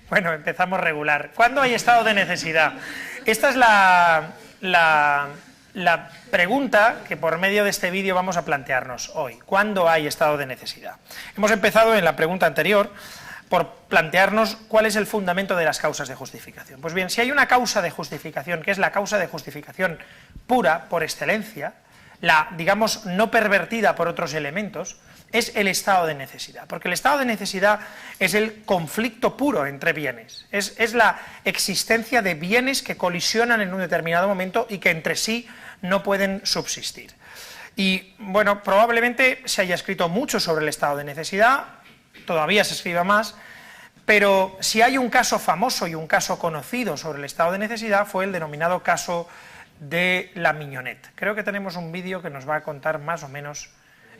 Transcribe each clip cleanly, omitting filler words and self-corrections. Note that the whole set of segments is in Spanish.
Bueno, empezamos regular. ¿Cuándo hay estado de necesidad? Esta es la pregunta que por medio de este vídeo vamos a plantearnos hoy. ¿Cuándo hay estado de necesidad? Hemos empezado en la pregunta anterior por plantearnos cuál es el fundamento de las causas de justificación. Pues bien, si hay una causa de justificación, que es la causa de justificación pura, por excelencia, la, digamos, no pervertida por otros elementos, es el estado de necesidad, porque el estado de necesidad es el conflicto puro entre bienes, es la existencia de bienes que colisionan en un determinado momento y que entre sí no pueden subsistir. Y bueno, probablemente se haya escrito mucho sobre el estado de necesidad, todavía se escriba más, pero si hay un caso famoso y un caso conocido sobre el estado de necesidad fue el denominado caso de la Mignonette. Creo que tenemos un vídeo que nos va a contar más o menos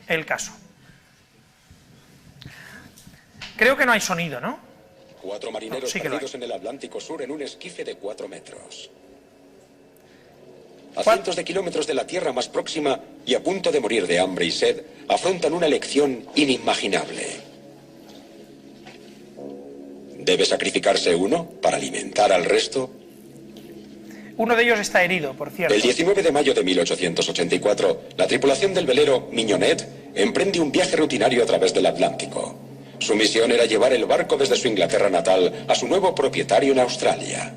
el caso. Creo que no hay sonido, ¿no? 4 marineros no, sí perdidos en el Atlántico Sur en un esquife de 4 metros. A cientos de kilómetros de la tierra más próxima y a punto de morir de hambre y sed, afrontan una elección inimaginable. ¿Debe sacrificarse uno para alimentar al resto? Uno de ellos está herido, por cierto. El 19 de mayo de 1884, la tripulación del velero Mignonette emprende un viaje rutinario a través del Atlántico. Su misión era llevar el barco desde su Inglaterra natal a su nuevo propietario en Australia.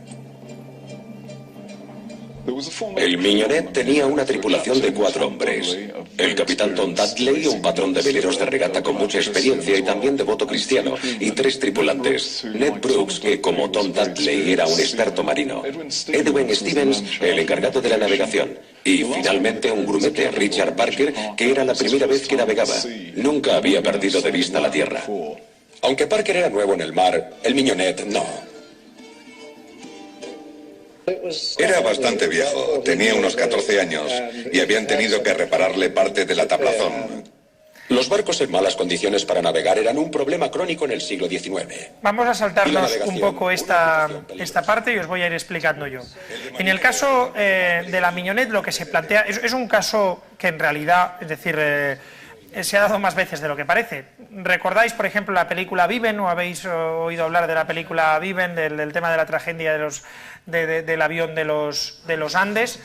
El Mignonette tenía una tripulación de 4 hombres. El capitán Tom Dudley, un patrón de veleros de regata con mucha experiencia y también devoto cristiano, y 3 tripulantes. Ned Brooks, que como Tom Dudley era un experto marino. Edwin Stevens, el encargado de la navegación. Y finalmente un grumete, Richard Parker, que era la primera vez que navegaba. Nunca había perdido de vista la tierra. Aunque Parker era nuevo en el mar, el Mignonette no. Era bastante viejo, tenía unos 14 años y habían tenido que repararle parte de la tablazón. Los barcos en malas condiciones para navegar eran un problema crónico en el siglo XIX. Vamos a saltarnos un poco esta parte y os voy a ir explicando yo. En el caso de la Mignonette lo que se plantea es un caso que en realidad, es decir, se ha dado más veces de lo que parece. ¿Recordáis, por ejemplo, la película Viven o habéis oído hablar de la película Viven, del tema de la tragedia del avión de los Andes?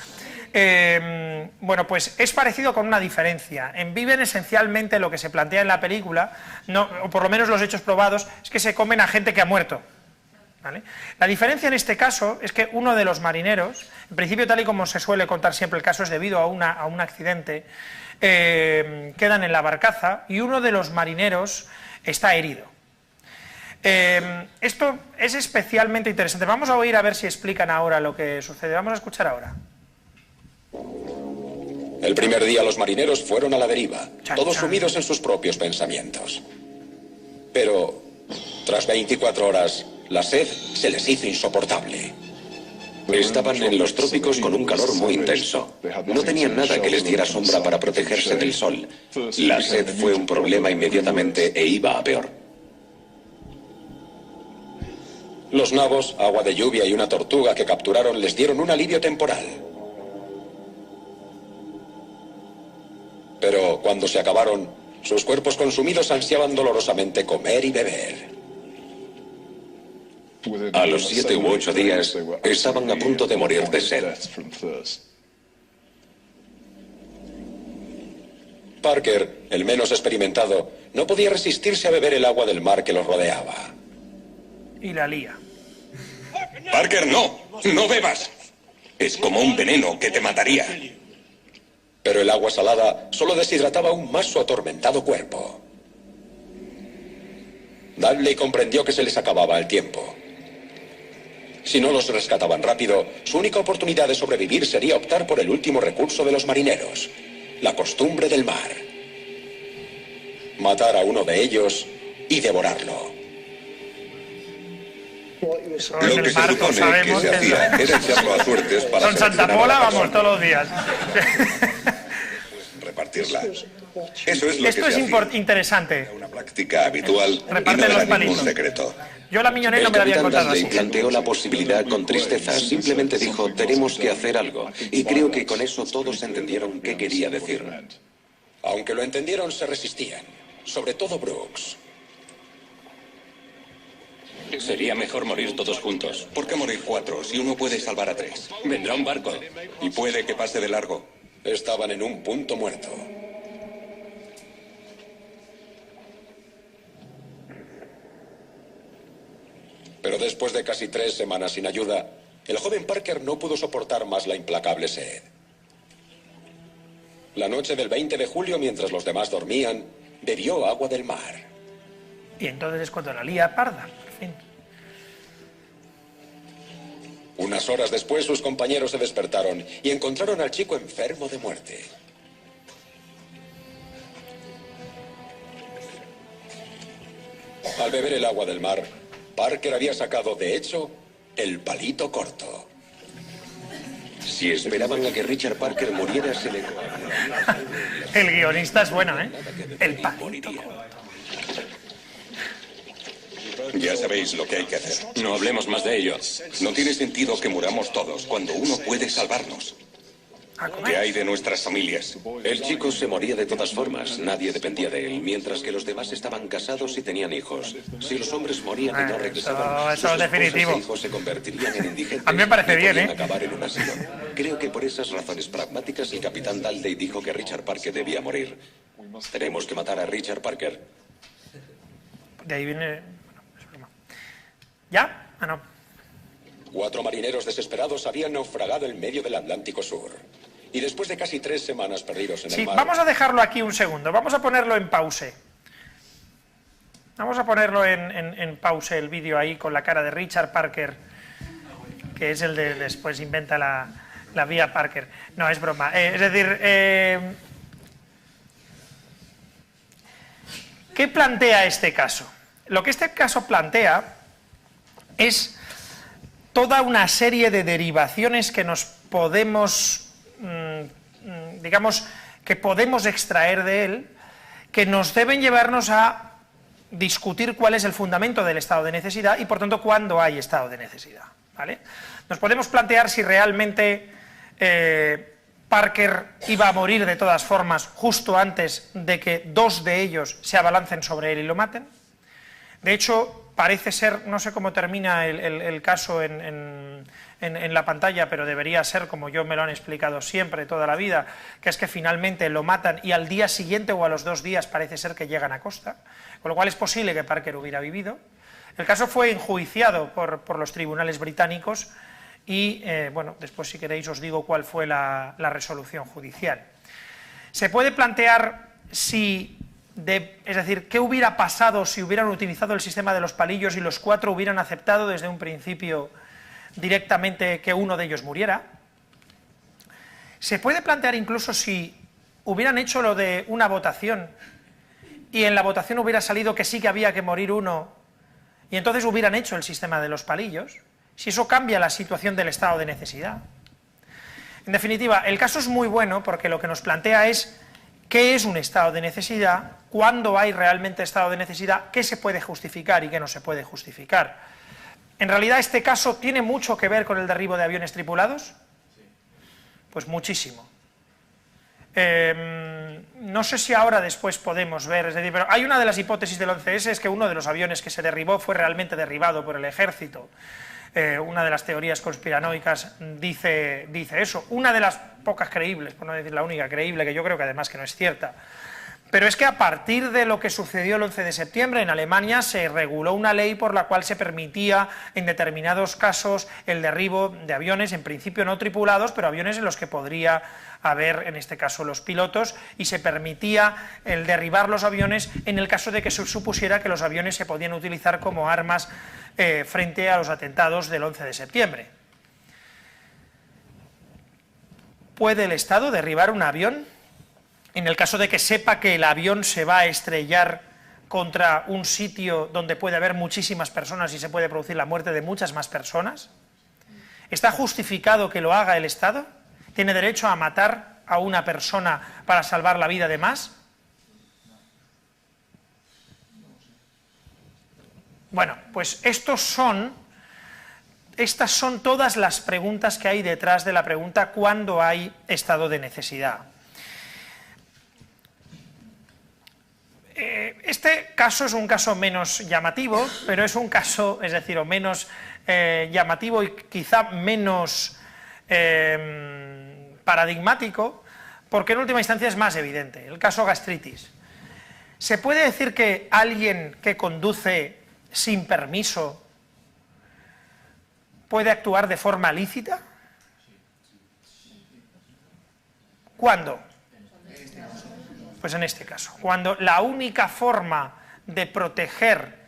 Bueno, pues es parecido con una diferencia. En Viven esencialmente lo que se plantea en la película, o por lo menos los hechos probados, es que se comen a gente que ha muerto. ¿Vale? La diferencia en este caso es que uno de los marineros, en principio tal y como se suele contar siempre el caso es debido a un accidente, quedan en la barcaza y uno de los marineros está herido. Esto es especialmente interesante. Vamos a oír a ver si explican ahora lo que sucede. Vamos a escuchar ahora. El primer día los marineros fueron a la deriva, todos sumidos en sus propios pensamientos. Pero, tras 24 horas, la sed se les hizo insoportable. Estaban en los trópicos con un calor muy intenso. No tenían nada que les diera sombra para protegerse del sol. La sed fue un problema inmediatamente e iba a peor. Los nabos, agua de lluvia y una tortuga que capturaron les dieron un alivio temporal. Pero cuando se acabaron, sus cuerpos consumidos ansiaban dolorosamente comer y beber. A los 7 u 8 días estaban a punto de morir de sed. Parker, el menos experimentado, no podía resistirse a beber el agua del mar que los rodeaba. Y la lía. Parker, no, no bebas. Es como un veneno que te mataría. Pero el agua salada solo deshidrataba aún más su atormentado cuerpo. Dudley comprendió que se les acababa el tiempo. Si no los rescataban rápido, su única oportunidad de sobrevivir sería optar por el último recurso de los marineros, la costumbre del mar. Matar a uno de ellos y devorarlo. Lo que se supone que se hacía era echarlo a suertes para Con Santa Pola vamos todos los días. repartirla. Eso es lo Esto que es se hacía. interesante. Una práctica habitual y no Reparten era los ningún palitos. secreto. Yo la Mignonette no El me la había capitán contado Dudley así. planteó la posibilidad con tristeza. Simplemente dijo, tenemos que hacer algo. Y creo que con eso todos entendieron qué quería decir. Aunque lo entendieron, se resistían. Sobre todo Brooks. Sería mejor morir todos juntos. ¿Por qué morir 4 si uno puede salvar a 3? Vendrá un barco. Y puede que pase de largo. Estaban en un punto muerto. Pero después de casi 3 semanas sin ayuda, el joven Parker no pudo soportar más la implacable sed. La noche del 20 de julio, mientras los demás dormían, bebió agua del mar. Y entonces es cuando la lía parda, por fin. Unas horas después, sus compañeros se despertaron y encontraron al chico enfermo de muerte. Al beber el agua del mar, Parker había sacado, de hecho, el palito corto. Si esperaban a que Richard Parker muriera, se le... El guionista es bueno, ¿eh? El palito. Ya sabéis lo que hay que hacer. No hablemos más de ello. No tiene sentido que muramos todos cuando uno puede salvarnos. A ¿Qué comer. hay de nuestras familias? El chico se moría de todas formas, nadie dependía de él, mientras que los demás estaban casados y tenían hijos. Si los hombres morían y no regresaban, eso es definitivo. sus hijos se convertirían en indigentes. A mí me parece y bien, podían ¿eh? acabar en un asilo. Creo que por esas razones pragmáticas el capitán Dudley dijo que Richard Parker debía morir. Tenemos que matar a Richard Parker. De ahí viene... Bueno, es broma. ¿Ya? Ah, no. 4 marineros desesperados habían naufragado en medio del Atlántico Sur. Y después de casi 3 semanas perdidos en Sí, el mar... vamos a dejarlo aquí un segundo. Vamos a ponerlo en pause. Vamos a ponerlo en pause el vídeo ahí con la cara de Richard Parker, que es el de después inventa la vía Parker. No, es broma. Es decir, ¿qué plantea este caso? Lo que este caso plantea es toda una serie de derivaciones que nos podemos, digamos, que podemos extraer de él, que nos deben llevarnos a discutir cuál es el fundamento del estado de necesidad y, por tanto, cuándo hay estado de necesidad, ¿vale? Nos podemos plantear si realmente Parker iba a morir de todas formas justo antes de que 2 de ellos se abalancen sobre él y lo maten. De hecho, parece ser, no sé cómo termina el caso en la pantalla, pero debería ser como yo me lo han explicado siempre, toda la vida, que es que finalmente lo matan y al día siguiente o a los 2 días parece ser que llegan a costa, con lo cual es posible que Parker hubiera vivido. El caso fue enjuiciado por los tribunales británicos y, bueno, después si queréis os digo cuál fue la resolución judicial. Se puede plantear si... es decir, ¿qué hubiera pasado si hubieran utilizado el sistema de los palillos y los 4 hubieran aceptado desde un principio directamente que uno de ellos muriera? Se puede plantear incluso si hubieran hecho lo de una votación y en la votación hubiera salido que sí que había que morir uno y entonces hubieran hecho el sistema de los palillos, si eso cambia la situación del estado de necesidad. En definitiva, el caso es muy bueno porque lo que nos plantea es qué es un estado de necesidad, cuándo hay realmente estado de necesidad, qué se puede justificar y qué no se puede justificar. En realidad este caso tiene mucho que ver con el derribo de aviones tripulados, pues muchísimo. No sé si ahora después podemos ver, es decir, pero hay una de las hipótesis del 11S es que uno de los aviones que se derribó fue realmente derribado por el ejército. Una de las teorías conspiranoicas dice eso, una de las pocas creíbles, por no decir la única creíble, que yo creo que además que no es cierta. Pero es que a partir de lo que sucedió el 11 de septiembre en Alemania se reguló una ley por la cual se permitía en determinados casos el derribo de aviones, en principio no tripulados, pero aviones en los que podría haber, en este caso, los pilotos, y se permitía el derribar los aviones en el caso de que se supusiera que los aviones se podían utilizar como armas frente a los atentados del 11 de septiembre. ¿Puede el Estado derribar un avión en el caso de que sepa que el avión se va a estrellar contra un sitio donde puede haber muchísimas personas y se puede producir la muerte de muchas más personas? ¿Está justificado que lo haga el Estado? ¿Tiene derecho a matar a una persona para salvar la vida de más? Bueno, pues estas son todas las preguntas que hay detrás de la pregunta ¿cuándo hay estado de necesidad? Este caso es un caso menos llamativo, pero es un caso, es decir, o menos llamativo y quizá menos paradigmático, porque en última instancia es más evidente. El caso gastritis. ¿Se puede decir que alguien que conduce sin permiso puede actuar de forma lícita? ¿Cuándo? Pues en este caso, cuando la única forma de proteger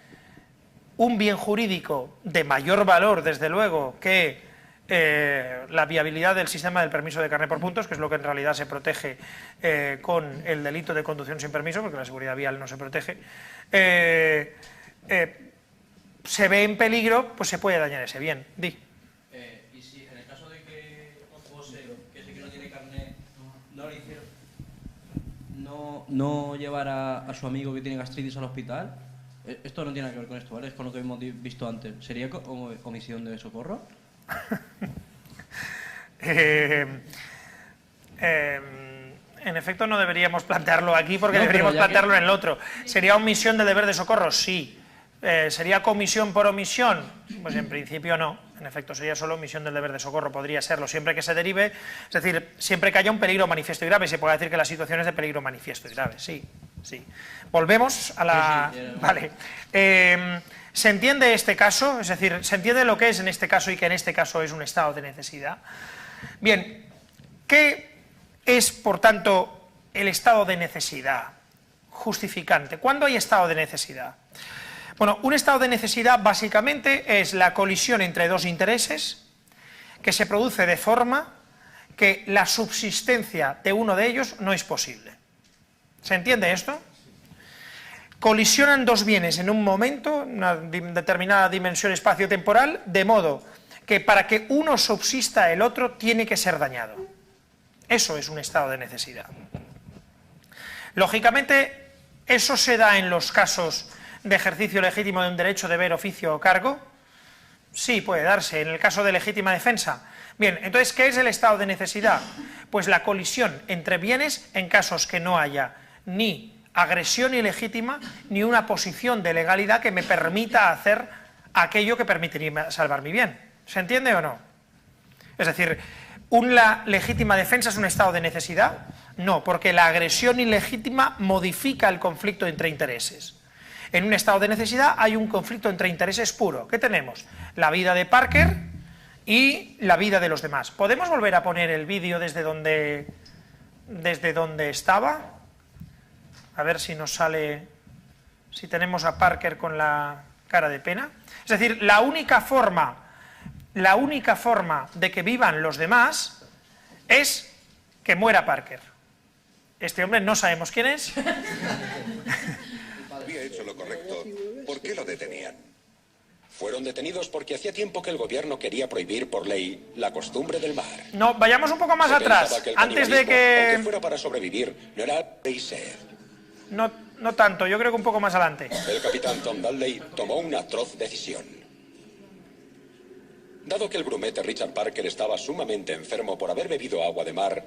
un bien jurídico de mayor valor, desde luego, que la viabilidad del sistema del permiso de carné por puntos, que es lo que en realidad se protege con el delito de conducción sin permiso, porque la seguridad vial no se protege, se ve en peligro, pues se puede dañar ese bien. Di. Y si en el caso de que José, que sé que no tiene carné, no le hicieron, no llevar a su amigo que tiene gastritis al hospital, esto no tiene nada que ver con esto, ¿vale? Es con lo que hemos visto antes. ¿Sería omisión de socorro? En efecto no deberíamos plantearlo aquí porque deberíamos plantearlo en el otro. ¿Sería omisión del deber de socorro? Sí. ¿Sería comisión por omisión? Pues en principio no. En efecto sería solo omisión del deber de socorro, podría serlo, siempre que se derive, es decir, siempre que haya un peligro manifiesto y grave. Se puede decir que la situación es de peligro manifiesto y grave, sí, sí. Volvemos a la... Vale. ¿Se entiende este caso? Es decir, ¿se entiende lo que es en este caso y que en este caso es un estado de necesidad? Bien, ¿qué es, por tanto, el estado de necesidad justificante? ¿Cuándo hay estado de necesidad? Bueno, un estado de necesidad básicamente es la colisión entre dos intereses que se produce de forma que la subsistencia de uno de ellos no es posible. ¿Se entiende esto? Colisionan dos bienes en un momento, una determinada dimensión espacio-temporal, de modo que para que uno subsista el otro tiene que ser dañado. Eso es un estado de necesidad. Lógicamente, eso se da en los casos de ejercicio legítimo de un derecho, deber, oficio o cargo. Sí, puede darse. En el caso de legítima defensa. Bien, entonces, ¿qué es el estado de necesidad? Pues la colisión entre bienes en casos que no haya ni agresión ilegítima ni una posición de legalidad que me permita hacer aquello que permitiría salvar mi bien. ¿Se entiende o no? Es decir, ¿una legítima defensa es un estado de necesidad? No, porque la agresión ilegítima modifica el conflicto entre intereses. En un estado de necesidad hay un conflicto entre intereses puro. ¿Qué tenemos? La vida de Parker y la vida de los demás. ¿Podemos volver a poner el vídeo desde donde estaba? A ver si nos sale, si tenemos a Parker con la cara de pena. Es decir, la única forma de que vivan los demás es que muera Parker. Este hombre no sabemos quién es. Había hecho lo correcto. ¿Por qué lo detenían? Fueron detenidos porque hacía tiempo que el gobierno quería prohibir por ley la costumbre del mar. No, vayamos un poco más atrás, antes de que... Aunque fuera para sobrevivir, no era sed. No tanto, yo creo que un poco más adelante. El capitán Tom Dudley tomó una atroz decisión. Dado que el grumete Richard Parker estaba sumamente enfermo por haber bebido agua de mar,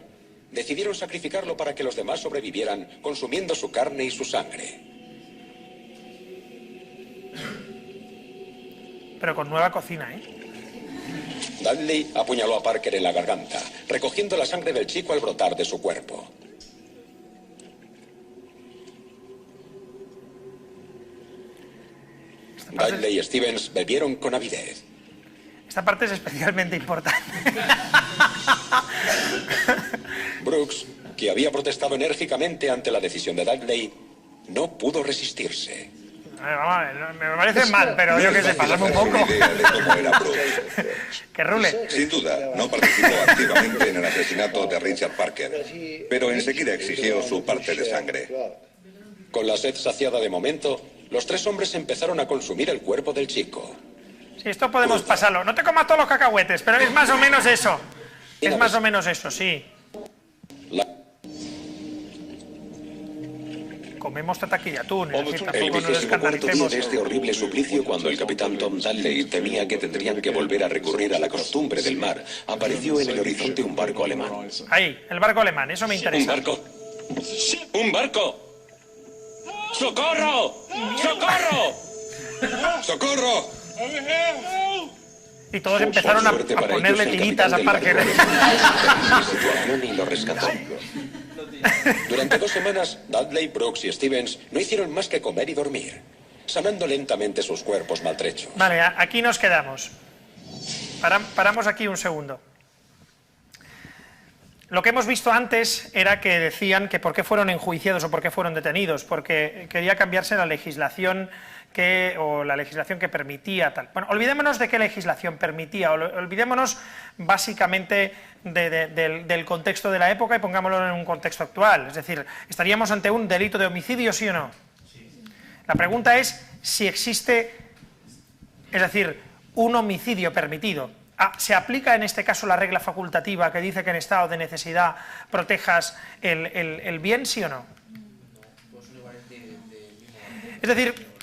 decidieron sacrificarlo para que los demás sobrevivieran consumiendo su carne y su sangre. Pero con nueva cocina, ¿eh? Dudley apuñaló a Parker en la garganta, recogiendo la sangre del chico al brotar de su cuerpo. Dudley y Stevens bebieron con avidez. Esta parte es especialmente importante. Brooks, que había protestado enérgicamente ante la decisión de Dudley, no pudo resistirse. Me parece mal, pero yo qué sé, pasamos un poco. Idea de cómo era Brooks. Que rule. Sin duda, no participó activamente en el asesinato de Richard Parker, pero enseguida exigió su parte de sangre. Con la sed saciada de momento, los tres hombres empezaron a consumir el cuerpo del chico. Sí, esto podemos pasarlo. No te comas todos los cacahuetes, pero es más o menos eso. Es más o menos eso, sí. comemos tataki de atún. Es decir, El tampoco nos 24º día escandalicemos. de este horrible suplicio, cuando el capitán Tom Dudley temía que tendrían que volver a recurrir a la costumbre del mar, apareció en el horizonte un barco alemán. Ahí, el barco alemán, eso me ¡Un interesa. barco! ¡Un barco! ¡Socorro! ¡Socorro! ¡Socorro! Y todos empezaron a Por suerte para ponerle ellos, el tiritas a capitán del Parker. barco la situación y lo rescató. Durante 2 semanas, Dudley, Brooks y Stevens no hicieron más que comer y dormir, sanando lentamente sus cuerpos maltrechos. Vale, aquí nos quedamos. Paramos aquí un segundo. Lo que hemos visto antes era que decían que por qué fueron enjuiciados o por qué fueron detenidos, porque quería cambiarse la legislación o la legislación que permitía tal. Bueno, olvidémonos de qué legislación permitía, olvidémonos básicamente del contexto de la época y pongámoslo en un contexto actual. Es decir, ¿estaríamos ante un delito de homicidio, sí o no? La pregunta es si existe, es decir, un homicidio permitido. ¿Se aplica en este caso la regla facultativa que dice que en estado de necesidad protejas el bien, sí o no? Es decir,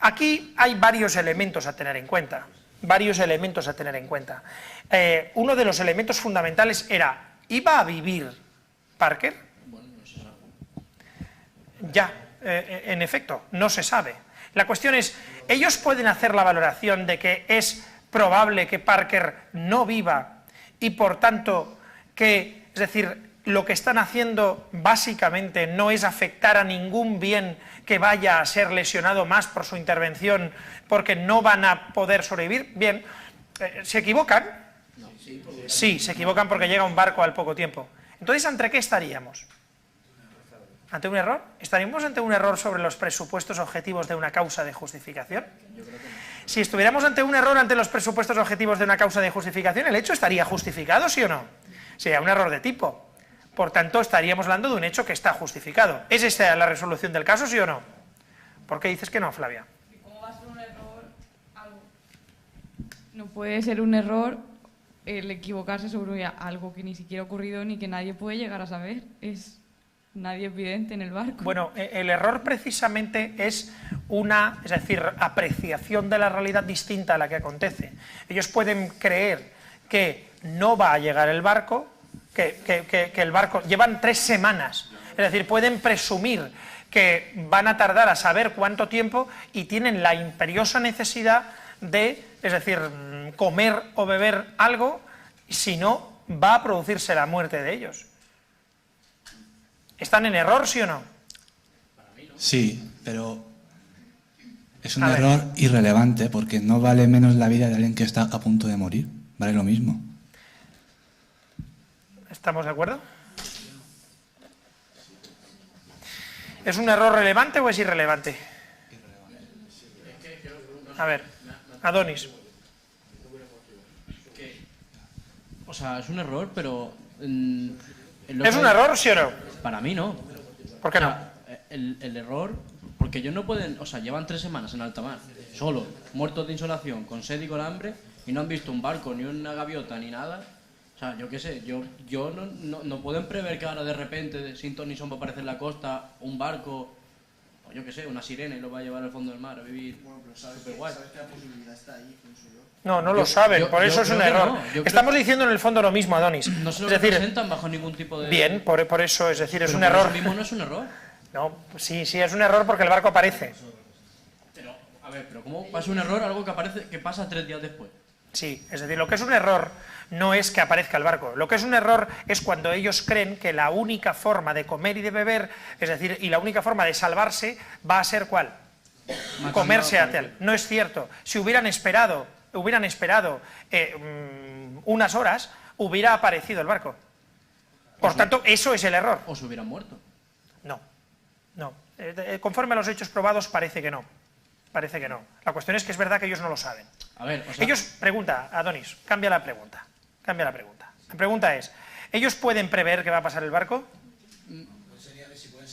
aquí hay varios elementos a tener en cuenta. Uno de los elementos fundamentales era, ¿iba a vivir Parker? Ya, en efecto, no se sabe. La cuestión es, ellos pueden hacer la valoración de que es probable que Parker no viva y por tanto que, es decir, lo que están haciendo básicamente no es afectar a ningún bien que vaya a ser lesionado más por su intervención porque no van a poder sobrevivir. Bien, ¿se equivocan? Sí, se equivocan porque llega un barco al poco tiempo. Entonces, ¿ante qué estaríamos? ¿Ante un error? ¿Estaríamos ante un error sobre los presupuestos objetivos de una causa de justificación? Si estuviéramos ante un error ante los presupuestos objetivos de una causa de justificación, ¿el hecho estaría justificado, sí o no? Sería un error de tipo. Por tanto, estaríamos hablando de un hecho que está justificado. ¿Es esta la resolución del caso, sí o no? ¿Por qué dices que no, Flavia? ¿Cómo va a ser un error algo? No puede ser un error el equivocarse sobre algo que ni siquiera ha ocurrido ni que nadie puede llegar a saber. Nadie es vidente en el barco. Bueno, el error precisamente es una, es decir, apreciación de la realidad distinta a la que acontece. Ellos pueden creer que no va a llegar el barco, que el barco... Llevan 3 semanas, es decir, pueden presumir que van a tardar a saber cuánto tiempo y tienen la imperiosa necesidad de, es decir, comer o beber algo, si no, va a producirse la muerte de ellos. ¿Están en error, sí o no? Sí, pero es un error irrelevante porque no vale menos la vida de alguien que está a punto de morir. Vale lo mismo. ¿Estamos de acuerdo? ¿Es un error relevante o es irrelevante? A ver, Adonis. O sea, es un error, pero... ¿Es un error, sí o no? Para mí no. ¿Por qué no? O sea, el error, porque ellos no pueden, o sea, llevan 3 semanas en alta mar, solo, muertos de insolación, con sed y con hambre, y no han visto un barco, ni una gaviota, ni nada. O sea, yo qué sé, yo no pueden prever que ahora de repente, sin ton ni son, va a aparecer en la costa un barco, o yo qué sé, una sirena y lo va a llevar al fondo del mar a vivir. Bueno, pero sabes que la posibilidad está ahí, No, no lo saben, por eso es un error. Estamos diciendo en el fondo lo mismo, Adonis. No se lo es decir, representan bajo ningún tipo de... Bien, por eso, es decir, es un Pero error. eso mismo no es un error. No, sí, es un error porque el barco aparece. Pero, a ver, pero ¿cómo pasa un error algo que aparece, que pasa 3 días después? Sí, es decir, lo que es un error no es que aparezca el barco. Lo que es un error es cuando ellos creen que la única forma de comer y de beber, es decir, y la única forma de salvarse va a ser ¿cuál? Comerse a tal. No es cierto. Si hubieran esperado unas horas, hubiera aparecido el barco. Por tanto, eso es el error. ¿O se hubieran muerto? No. Conforme a los hechos probados, parece que no. Parece que no. La cuestión es que es verdad que ellos no lo saben. A ver, o sea... Ellos, pregunta, Adonis, cambia la pregunta. La pregunta es, ¿ellos pueden prever que va a pasar el barco?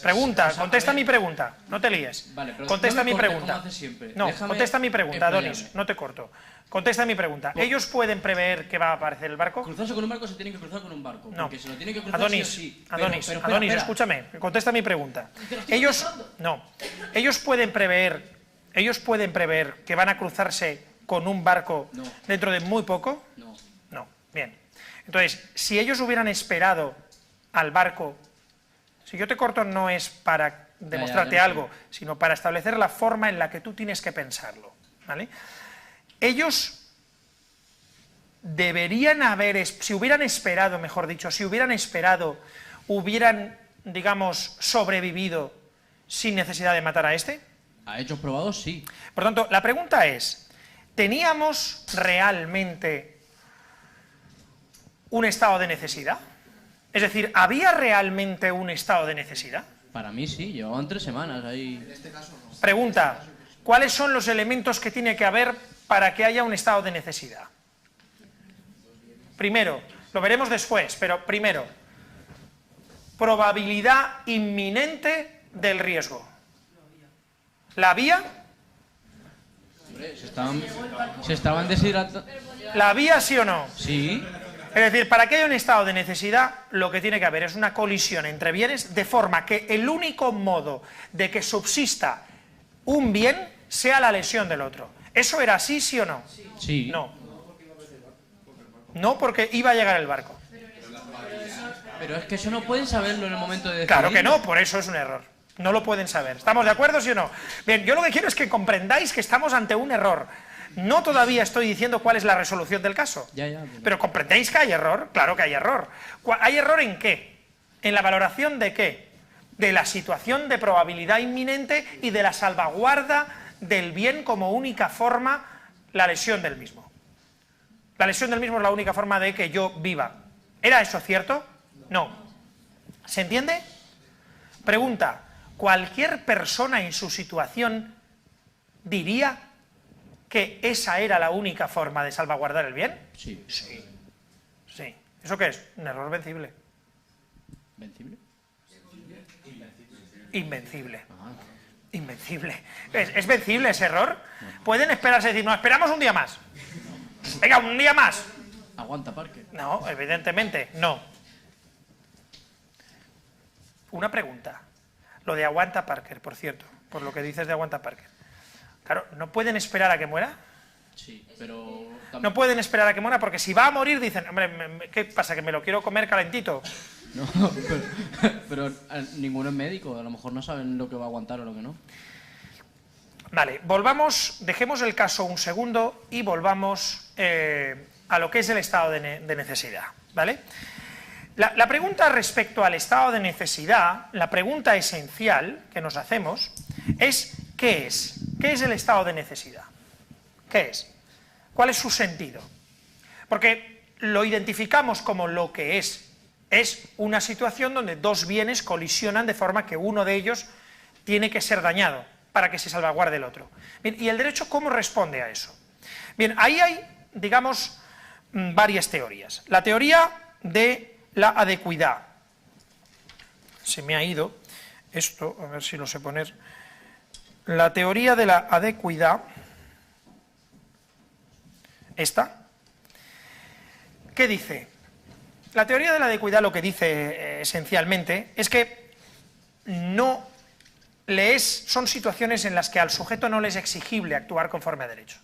Pregunta, contesta mi pregunta, no te líes. Vale, pero contesta no me mi cortes, pregunta. como haces siempre. No, Déjame contesta mi pregunta, explayarme. Adonis, no te corto. Contesta mi pregunta. ¿Ellos pueden prever que va a aparecer el barco? Cruzarse con un barco se tienen que cruzar con un barco. No. Porque se lo tienen que cruzar Adonis, sí o sí. Adonis, Pero Adonis, espera. escúchame, contesta mi pregunta. Ellos pueden prever que van a cruzarse con un barco No. dentro de muy poco. No. No, bien. Entonces, si ellos hubieran esperado al barco, si yo te corto no es para demostrarte ya lo algo, sino para establecer la forma en la que tú tienes que pensarlo, ¿vale? Ellos deberían haber, si hubieran esperado, mejor dicho, hubieran, digamos, sobrevivido sin necesidad de matar a este. A hechos probados, sí. Por tanto, la pregunta es, ¿teníamos realmente un estado de necesidad? Es decir, ¿había realmente un estado de necesidad? Para mí sí, llevaban 3 semanas ahí. Pregunta, ¿cuáles son los elementos que tiene que haber para que haya un estado de necesidad? Primero, lo veremos después, pero primero, probabilidad inminente del riesgo. ¿La había? Hombre, se estaban deshidratando. ¿La había, sí o no? Sí. Es decir, para que haya un estado de necesidad, lo que tiene que haber es una colisión entre bienes, de forma que el único modo de que subsista un bien sea la lesión del otro. ¿Eso era así, sí o no? Sí. No. No, porque iba a llegar el barco. Pero es que eso no pueden saberlo en el momento de decidir. Claro que no, por eso es un error. No lo pueden saber. ¿Estamos de acuerdo, sí o no? Bien, yo lo que quiero es que comprendáis que estamos ante un error. No todavía estoy diciendo cuál es la resolución del caso. Ya. Pero ¿comprendéis que hay error? Claro que hay error. ¿Hay error en qué? ¿En la valoración de qué? De la situación de probabilidad inminente y de la salvaguarda del bien como única forma, la lesión del mismo. La lesión del mismo es la única forma de que yo viva. ¿Era eso cierto? No. ¿Se entiende? Pregunta, ¿cualquier persona en su situación diría que esa era la única forma de salvaguardar el bien? Sí. Sí. Sí. ¿Eso qué es? Un error vencible. ¿Vencible? Invencible. Invencible. ¿Es vencible ese error? Pueden esperarse y decir, no, esperamos un día más. Venga, un día más. Aguanta, Parker. No, evidentemente, no. Una pregunta. Lo de aguanta Parker, por cierto, por lo que dices de aguanta Parker. Claro, ¿no pueden esperar a que muera? Sí, pero... No pueden esperar a que muera porque si va a morir dicen, hombre, ¿qué pasa? ¿Que me lo quiero comer calentito? No, pero ninguno es médico, a lo mejor no saben lo que va a aguantar o lo que no. Vale, volvamos, dejemos el caso un segundo y volvamos a lo que es el estado de necesidad, ¿vale? La pregunta respecto al estado de necesidad, la pregunta esencial que nos hacemos es ¿qué es? ¿Qué es el estado de necesidad? ¿Qué es? ¿Cuál es su sentido? Porque lo identificamos como lo que es una situación donde dos bienes colisionan de forma que uno de ellos tiene que ser dañado para que se salvaguarde el otro. Bien, ¿y el derecho cómo responde a eso? Bien, ahí hay, digamos, varias teorías. La teoría de la adecuidad. Se me ha ido esto, a ver si lo sé poner. La teoría de la adecuidad, esta, ¿qué dice? La teoría de la adecuidad lo que dice esencialmente es que son situaciones en las que al sujeto no le es exigible actuar conforme a derecho.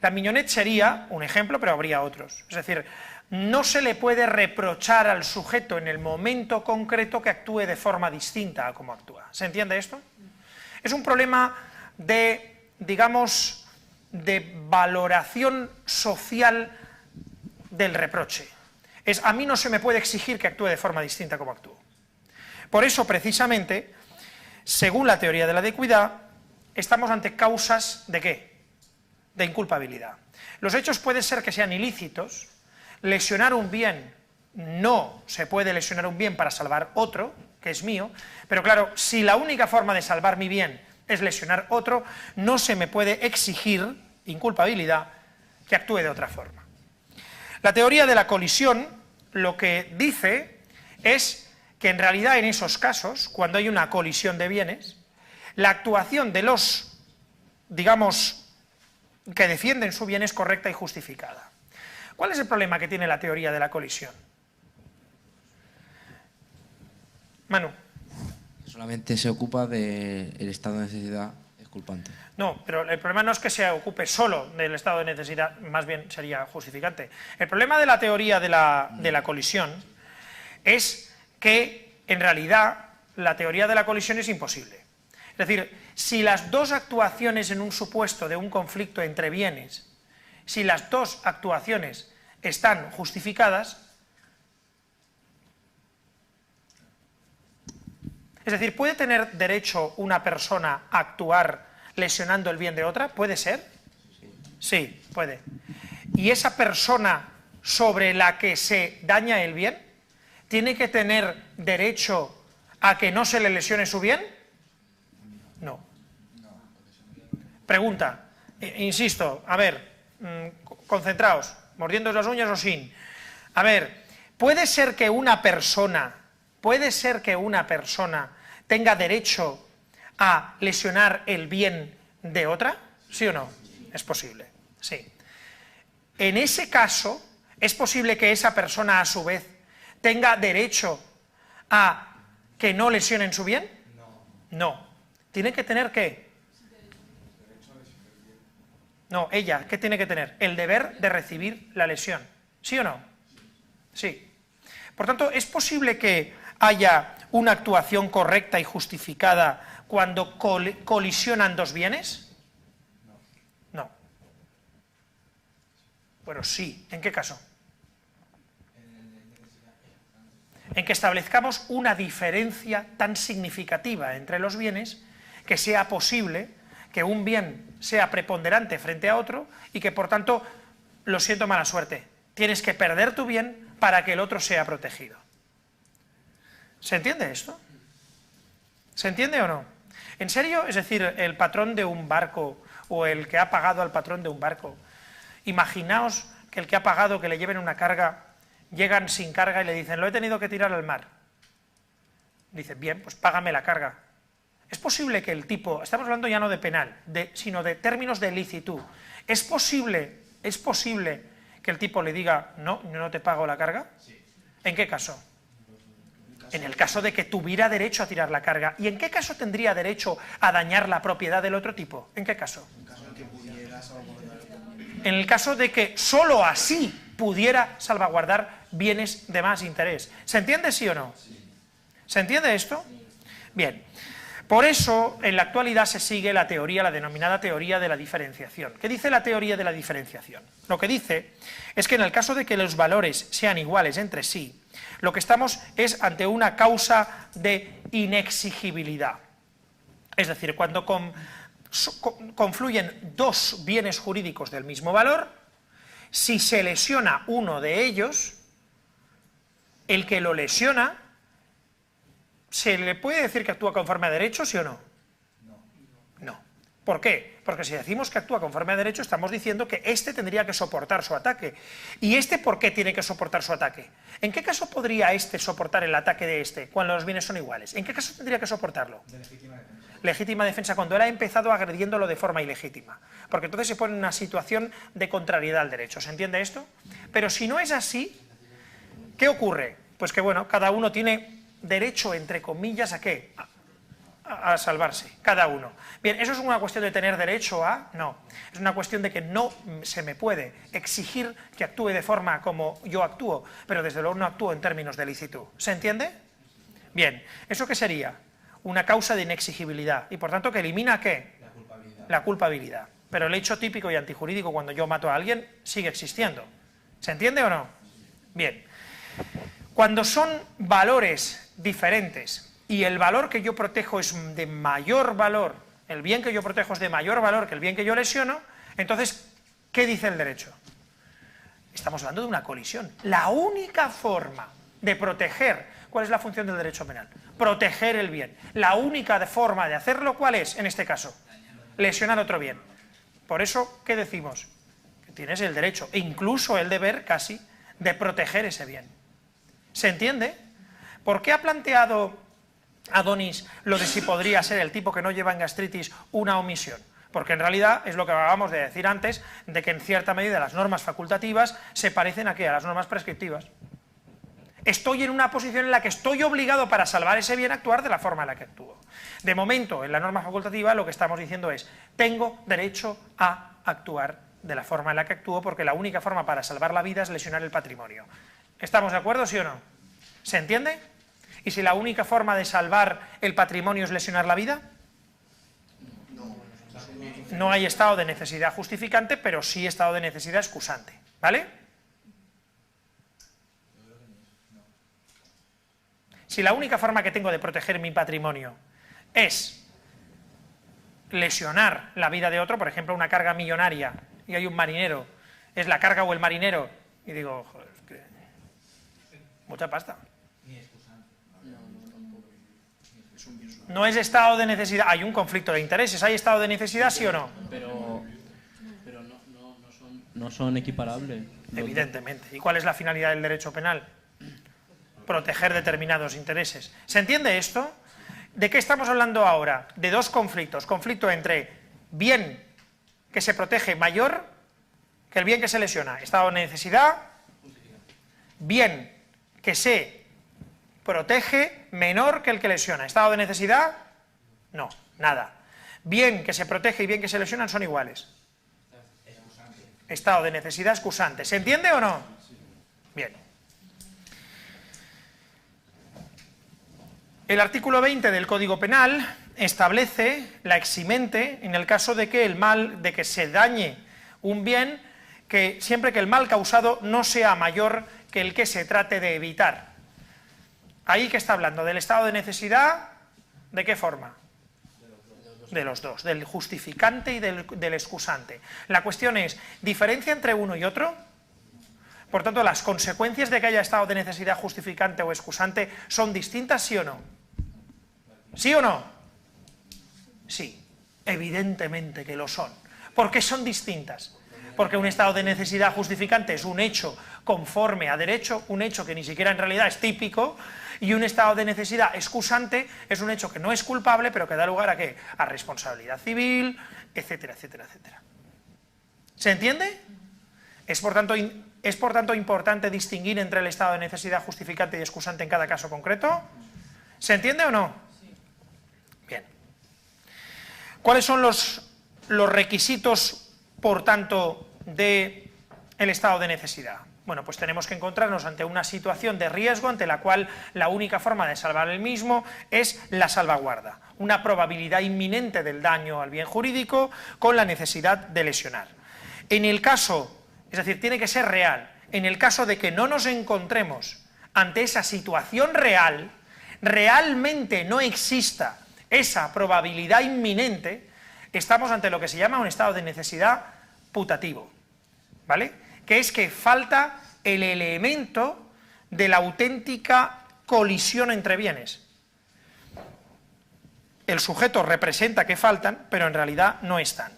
La miñonette sería un ejemplo, pero habría otros. Es decir, no se le puede reprochar al sujeto en el momento concreto que actúe de forma distinta a como actúa. ¿Se entiende esto? Es un problema de, digamos, de valoración social del reproche. A mí no se me puede exigir que actúe de forma distinta a como actúo. Por eso, precisamente, según la teoría de la adecuidad, estamos ante causas ¿de qué? De inculpabilidad. Los hechos pueden ser que sean ilícitos. Lesionar un bien, no se puede lesionar un bien para salvar otro, que es mío, pero claro, si la única forma de salvar mi bien es lesionar otro, no se me puede exigir inculpabilidad que actúe de otra forma. La teoría de la colisión lo que dice es que en realidad en esos casos, cuando hay una colisión de bienes, la actuación de los, digamos, que defienden su bien es correcta y justificada. ¿Cuál es el problema que tiene la teoría de la colisión? Manu. Solamente se ocupa del estado de necesidad exculpante. No, pero el problema no es que se ocupe solo del estado de necesidad, más bien sería justificante. El problema de la teoría de la colisión es que, en realidad, la teoría de la colisión es imposible. Es decir, si las dos actuaciones en un supuesto de un conflicto entre bienes, si las dos actuaciones están justificadas, es decir, ¿puede tener derecho una persona a actuar lesionando el bien de otra? ¿Puede ser? Sí, puede. ¿Y esa persona sobre la que se daña el bien tiene que tener derecho a que no se le lesione su bien? No. Pregunta, insisto, a ver, concentraos, mordiéndoos las uñas o sin. A ver, ¿puede ser que una persona tenga derecho a lesionar el bien de otra? ¿Sí o no? Es posible, sí. En ese caso, ¿es posible que esa persona a su vez tenga derecho a que no lesionen su bien? No. ¿Tiene que tener qué? No, ella, ¿qué tiene que tener? El deber de recibir la lesión. ¿Sí o no? Sí. Por tanto, ¿es posible que haya una actuación correcta y justificada cuando colisionan dos bienes? No. Bueno, sí. ¿En qué caso? En que establezcamos una diferencia tan significativa entre los bienes que sea posible que un bien sea preponderante frente a otro y que, por tanto, lo siento, mala suerte, tienes que perder tu bien para que el otro sea protegido. ¿Se entiende esto? ¿Se entiende o no? ¿En serio? Es decir, el patrón de un barco o el que ha pagado al patrón de un barco, imaginaos que el que ha pagado que le lleven una carga, llegan sin carga y le dicen, lo he tenido que tirar al mar. Dicen, bien, pues págame la carga. Es posible que el tipo, estamos hablando ya no de penal, sino de términos de licitud, ¿es posible que el tipo le diga, no te pago la carga? Sí. ¿En qué caso? En el caso de que tuviera derecho a tirar la carga. ¿Y en qué caso tendría derecho a dañar la propiedad del otro tipo? ¿En qué caso? En el caso de que solo así pudiera salvaguardar bienes de más interés. ¿Se entiende, sí o no? ¿Se entiende esto? Bien. Por eso, en la actualidad se sigue la teoría, la denominada teoría de la diferenciación. ¿Qué dice la teoría de la diferenciación? Lo que dice es que en el caso de que los valores sean iguales entre sí, lo que estamos es ante una causa de inexigibilidad. Es decir, cuando confluyen dos bienes jurídicos del mismo valor, si se lesiona uno de ellos, el que lo lesiona, ¿se le puede decir que actúa conforme a derecho, sí o no? No. ¿Por qué? Porque si decimos que actúa conforme a derecho, estamos diciendo que éste tendría que soportar su ataque. ¿Y este por qué tiene que soportar su ataque? ¿En qué caso podría éste soportar el ataque de este cuando los bienes son iguales? ¿En qué caso tendría que soportarlo? De legítima defensa. Legítima defensa, cuando él ha empezado agrediéndolo de forma ilegítima. Porque entonces se pone en una situación de contrariedad al derecho. ¿Se entiende esto? Pero si no es así, ¿qué ocurre? Pues que, bueno, cada uno tiene derecho, entre comillas, ¿a qué? A salvarse, cada uno. Bien, ¿eso es una cuestión de tener derecho a? No. Es una cuestión de que no se me puede exigir que actúe de forma como yo actúo, pero desde luego no actúo en términos de licitud. ¿Se entiende? Bien, ¿eso qué sería? Una causa de inexigibilidad y, por tanto, que elimina ¿qué? La culpabilidad. La culpabilidad. Pero el hecho típico y antijurídico cuando yo mato a alguien sigue existiendo. ¿Se entiende o no? Bien. Cuando son valores diferentes y el valor que yo protejo es de mayor valor, el bien que yo protejo es de mayor valor que el bien que yo lesiono, entonces, ¿qué dice el derecho? Estamos hablando de una colisión. La única forma de proteger, ¿cuál es la función del derecho penal? Proteger el bien. La única forma de hacerlo, ¿cuál es en este caso? Lesionar otro bien. Por eso, ¿qué decimos? Que tienes el derecho, e incluso el deber casi, de proteger ese bien. ¿Se entiende? ¿Por qué ha planteado Adonis lo de si podría ser el tipo que no lleva en gastritis una omisión? porque en realidad es lo que acabamos de decir antes, de que en cierta medida las normas facultativas se parecen ¿a qué? A las normas prescriptivas. Estoy en una posición en la que estoy obligado para salvar ese bien a actuar de la forma en la que actúo. De momento, en la norma facultativa lo que estamos diciendo es, tengo derecho a actuar de la forma en la que actúo porque la única forma para salvar la vida es lesionar el patrimonio. ¿Estamos de acuerdo, sí o no? ¿Se entiende? ¿Y si la única forma de salvar el patrimonio es lesionar la vida? No hay estado de necesidad justificante, pero sí estado de necesidad excusante, ¿vale? Si la única forma que tengo de proteger mi patrimonio es lesionar la vida de otro, por ejemplo, una carga millonaria, y hay un marinero, es la carga o el marinero, y digo, joder, es que mucha pasta. No es estado de necesidad, hay un conflicto de intereses, ¿hay estado de necesidad, sí o no? Pero no son equiparables. Evidentemente. ¿Y cuál es la finalidad del derecho penal? Proteger determinados intereses. ¿Se entiende esto? ¿De qué estamos hablando ahora? De dos conflictos. Conflicto entre bien que se protege mayor que el bien que se lesiona. Estado de necesidad. Bien que se protege menor que el que lesiona. ¿Estado de necesidad? No, nada. Bien que se protege y bien que se lesionan son iguales. Estado de necesidad excusante. ¿Se entiende o no? Bien. El artículo 20 del Código Penal establece la eximente en el caso de que se dañe un bien, que siempre que el mal causado no sea mayor que el que se trate de evitar. Ahí que está hablando del estado de necesidad, ¿de qué forma? De los dos, del justificante y del excusante. La cuestión es, ¿diferencia entre uno y otro? Por tanto, las consecuencias de que haya estado de necesidad justificante o excusante son distintas, ¿sí o no? ¿Sí o no? Sí, evidentemente que lo son. ¿Por qué son distintas? Porque un estado de necesidad justificante es un hecho conforme a derecho, un hecho que ni siquiera en realidad es típico, y un estado de necesidad excusante es un hecho que no es culpable, pero que da lugar a ¿qué? A responsabilidad civil, etcétera, etcétera, etcétera. ¿Se entiende? Es por tanto importante distinguir entre el estado de necesidad justificante y excusante en cada caso concreto. ¿Se entiende o no? Bien. ¿Cuáles son los requisitos, por tanto, del estado de necesidad? Bueno, pues tenemos que encontrarnos ante una situación de riesgo ante la cual la única forma de salvar el mismo es la salvaguarda, una probabilidad inminente del daño al bien jurídico con la necesidad de lesionar. En el caso, es decir, tiene que ser real, en el caso de que no nos encontremos ante esa situación real, realmente no exista esa probabilidad inminente, estamos ante lo que se llama un estado de necesidad putativo, ¿vale? Que es que falta el elemento de la auténtica colisión entre bienes. El sujeto representa que faltan, pero en realidad no están.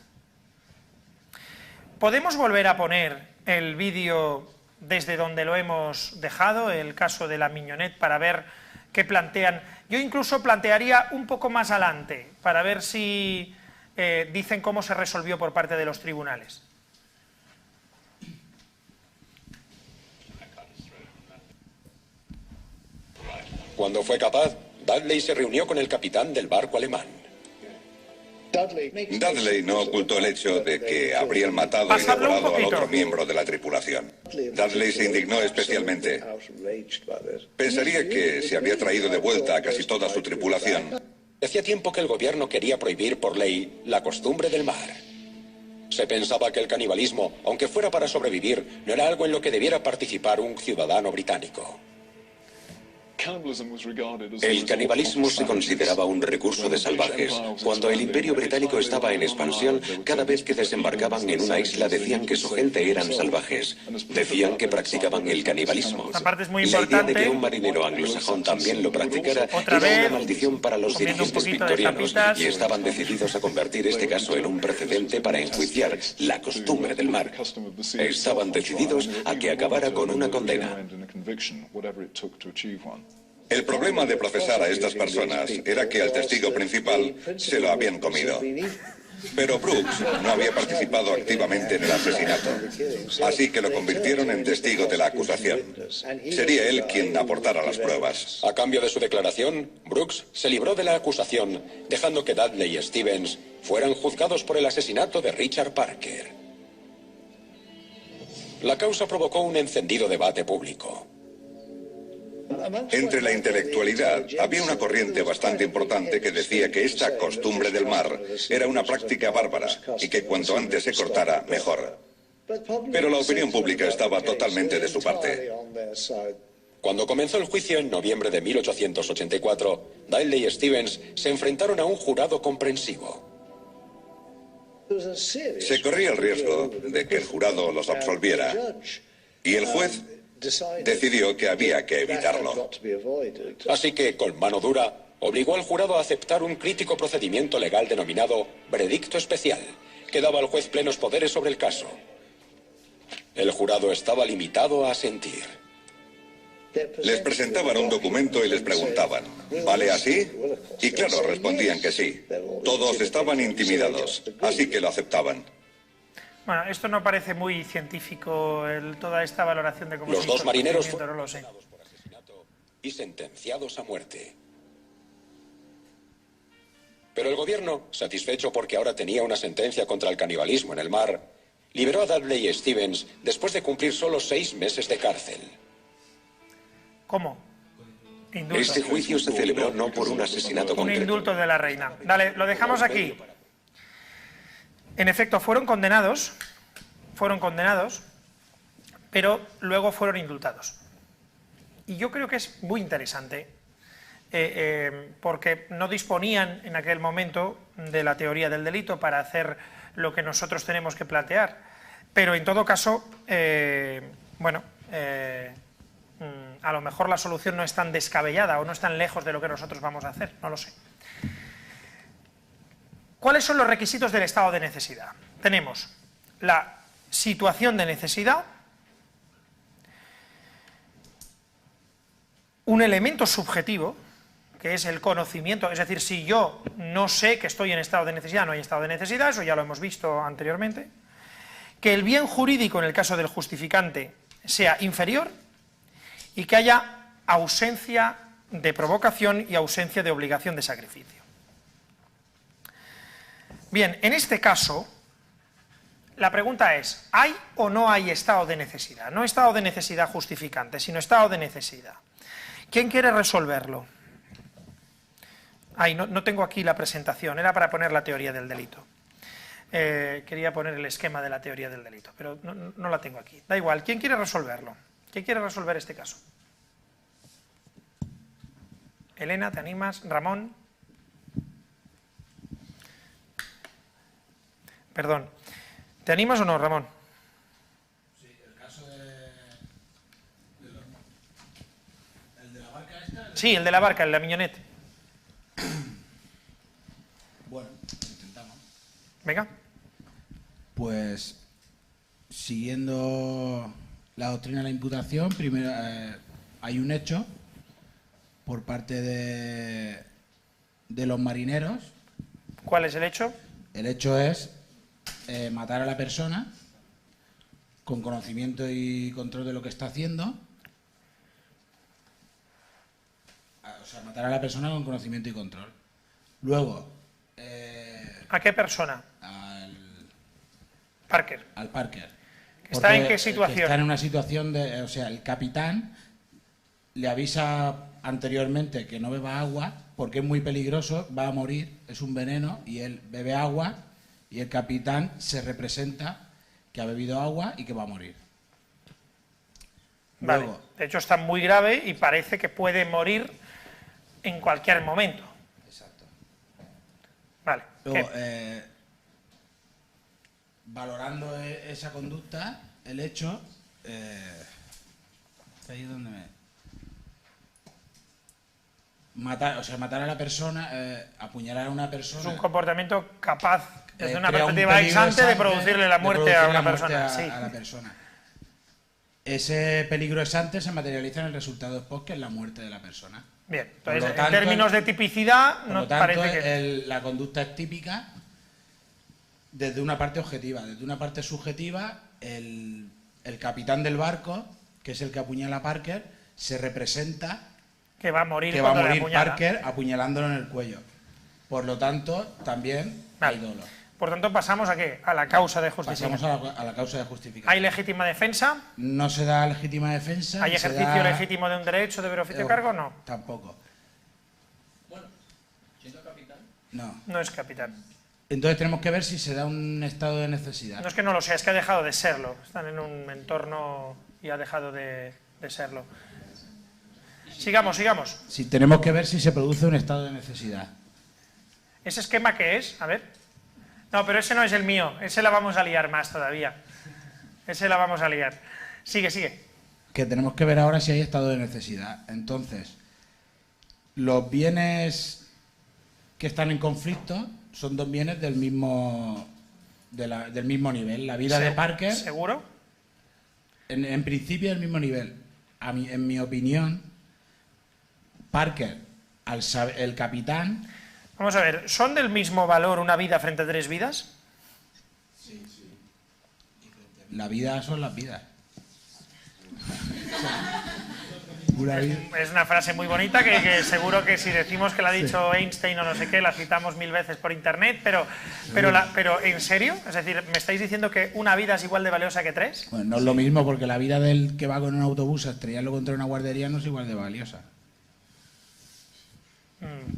¿Podemos volver a poner el vídeo desde donde lo hemos dejado, el caso de la Mignonette, para ver qué plantean? Yo incluso plantearía un poco más adelante, para ver si dicen cómo se resolvió por parte de los tribunales. Cuando fue capaz, Dudley se reunió con el capitán del barco alemán. Dudley no ocultó el hecho de que habrían matado y devorado al otro miembro de la tripulación. Dudley se indignó especialmente. Pensaría que se había traído de vuelta a casi toda su tripulación. Hacía tiempo que el gobierno quería prohibir por ley la costumbre del mar. Se pensaba que el canibalismo, aunque fuera para sobrevivir, no era algo en lo que debiera participar un ciudadano británico. El canibalismo se consideraba un recurso de salvajes. Cuando el Imperio Británico estaba en expansión, cada vez que desembarcaban en una isla decían que su gente eran salvajes. Decían que practicaban el canibalismo. La idea de que un marinero anglosajón también lo practicara era una maldición para los dirigentes victorianos y estaban decididos a convertir este caso en un precedente para enjuiciar la costumbre del mar. Estaban decididos a que acabara con una condena. El problema de procesar a estas personas era que al testigo principal se lo habían comido. Pero Brooks no había participado activamente en el asesinato, así que lo convirtieron en testigo de la acusación. Sería él quien aportara las pruebas. A cambio de su declaración, Brooks se libró de la acusación, dejando que Dudley y Stevens fueran juzgados por el asesinato de Richard Parker. La causa provocó un encendido debate público. Entre la intelectualidad había una corriente bastante importante que decía que esta costumbre del mar era una práctica bárbara y que cuanto antes se cortara, mejor. Pero la opinión pública estaba totalmente de su parte. Cuando comenzó el juicio en noviembre de 1884, Dudley y Stevens se enfrentaron a un jurado comprensivo. Se corría el riesgo de que el jurado los absolviera y el juez decidió que había que evitarlo. Así que, con mano dura, obligó al jurado a aceptar un crítico procedimiento legal denominado veredicto especial, que daba al juez plenos poderes sobre el caso. El jurado estaba limitado a asentir. Les presentaban un documento y les preguntaban, ¿vale así? Y claro, respondían que sí. Todos estaban intimidados, así que lo aceptaban. Bueno, esto no parece muy científico, toda esta valoración de cómo Los dos marineros fueron condenados por asesinato y sentenciados a muerte. Pero el gobierno, satisfecho porque ahora tenía una sentencia contra el canibalismo en el mar, liberó a Dudley y Stevens después de cumplir solo 6 meses de cárcel. ¿Cómo? Indulto. Este juicio se celebró no por un asesinato Un concreto. indulto de la reina. Dale, lo dejamos aquí. En efecto, fueron condenados, pero luego fueron indultados. Y yo creo que es muy interesante, porque no disponían en aquel momento de la teoría del delito para hacer lo que nosotros tenemos que plantear. Pero en todo caso, a lo mejor la solución no es tan descabellada o no es tan lejos de lo que nosotros vamos a hacer, no lo sé. ¿Cuáles son los requisitos del estado de necesidad? Tenemos la situación de necesidad, un elemento subjetivo, que es el conocimiento, es decir, si yo no sé que estoy en estado de necesidad, no hay estado de necesidad, eso ya lo hemos visto anteriormente, que el bien jurídico en el caso del justificante sea inferior y que haya ausencia de provocación y ausencia de obligación de sacrificio. Bien, en este caso, la pregunta es, ¿hay o no hay estado de necesidad? No estado de necesidad justificante, sino estado de necesidad. ¿Quién quiere resolverlo? No tengo aquí la presentación, era para poner la teoría del delito. Quería poner el esquema de la teoría del delito, pero no la tengo aquí. Da igual, ¿quién quiere resolverlo? ¿Quién quiere resolver este caso? Elena, ¿te animas? Ramón. Perdón. ¿Te animas o no, Ramón? Sí, el caso ¿el de la barca esta? Sí, el de la barca, el de la miñonette. Bueno, intentamos. Venga. Pues, siguiendo la doctrina de la imputación, primero hay un hecho por parte de los marineros. ¿Cuál es el hecho? El hecho es matar a la persona con conocimiento y control de lo que está haciendo. O sea, matar a la persona con conocimiento y control. Luego... ¿A qué persona? Al Parker. Al Parker. ¿Está en qué situación? Está en una situación de... O sea, el capitán le avisa anteriormente que no beba agua porque es muy peligroso, va a morir, es un veneno, y él bebe agua y el capitán se representa que ha bebido agua y que va a morir. Vale. Luego, de hecho está muy grave y parece que puede morir en cualquier momento. Exacto. Vale. Luego, valorando esa conducta, el hecho... ahí es donde matar a la persona, apuñalar a una persona... Es un comportamiento capaz, desde una crea un perspectiva ex ante, de peligro producirle la muerte a una muerte persona. a la persona. Ese peligro ex ante se materializa en el resultado post, que es la muerte de la persona. Bien, entonces en términos de tipicidad, por no lo tanto, parece que... la conducta es típica desde una parte objetiva. Desde una parte subjetiva, el capitán del barco, que es el que apuñala a Parker, se representa que va a morir Parker apuñalándolo en el cuello. Por lo tanto, también hay dolor. Por tanto, pasamos ¿a qué? A la causa de justificación. Pasamos a la causa de justificación. ¿Hay legítima defensa? No se da legítima defensa. ¿Hay ejercicio legítimo de un derecho, deber, oficio o cargo? No. Tampoco. Bueno, ¿siendo capitán? No. No es capitán. Entonces tenemos que ver si se da un estado de necesidad. No es que no lo sea, es que ha dejado de serlo. Están en un entorno y ha dejado de serlo. Sigamos. Si tenemos que ver si se produce un estado de necesidad. ¿Ese esquema qué es? A ver. No, pero ese no es el mío. Ese la vamos a liar más todavía. Ese la vamos a liar. Sigue. Que tenemos que ver ahora si hay estado de necesidad. Entonces, los bienes que están en conflicto son dos bienes del mismo nivel. La vida de Parker... ¿Seguro? En principio del mismo nivel. En mi opinión, Parker, el capitán... Vamos a ver, ¿son del mismo valor una vida frente a 3 vidas? Sí. La vida son las vidas. Es una frase muy bonita que seguro que si decimos que la ha dicho Einstein o no sé qué, la citamos 1000 veces por internet, pero ¿en serio? Es decir, ¿me estáis diciendo que una vida es igual de valiosa que 3? Bueno, no es lo mismo, porque la vida del que va con un autobús a estrellarlo contra una guardería no es igual de valiosa.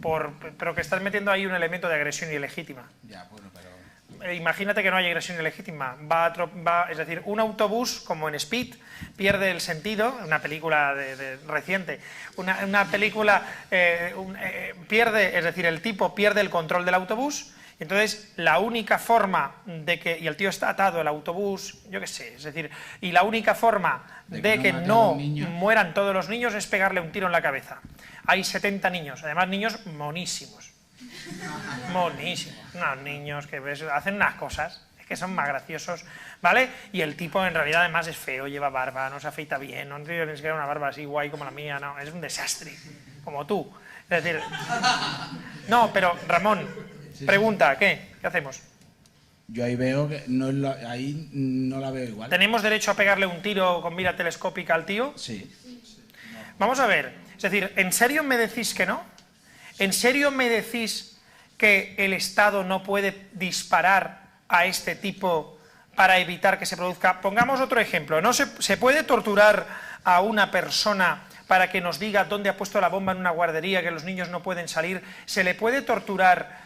Pero que estás metiendo ahí un elemento de agresión ilegítima. Ya, bueno, pero... Imagínate que no hay agresión ilegítima. Es decir, un autobús, como en Speed, pierde el sentido, una película reciente, una película pierde, es decir, el tipo pierde el control del autobús, y entonces la única forma de que, y el tío está atado al autobús, yo qué sé, es decir, y la única forma de que no mueran todos los niños es pegarle un tiro en la cabeza. Hay 70 niños, además niños monísimos. Monísimos, unos niños que hacen unas cosas que son más graciosos, ¿vale? Y el tipo en realidad además es feo, lleva barba, no se afeita bien, no tiene ni siquiera una barba así guay como la mía, no, es un desastre, como tú. Es decir, no, pero Ramón, pregunta, ¿qué hacemos? Yo ahí veo que ahí no la veo igual. ¿Tenemos derecho a pegarle un tiro con mira telescópica al tío? Sí. Vamos a ver, es decir, ¿en serio me decís que no? ¿En serio me decís que el Estado no puede disparar a este tipo para evitar que se produzca? Pongamos otro ejemplo. ¿No se puede torturar a una persona para que nos diga dónde ha puesto la bomba en una guardería, que los niños no pueden salir? ¿Se le puede torturar?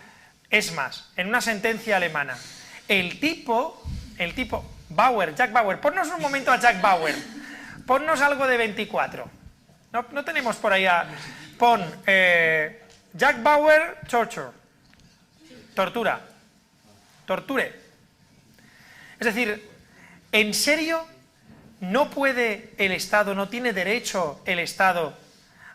Es más, en una sentencia alemana, el tipo Bauer, Jack Bauer, ponnos un momento a Jack Bauer, ponnos algo de 24. No tenemos por ahí pon Jack Bauer, torture. Es decir, ¿en serio no puede el Estado, no tiene derecho el Estado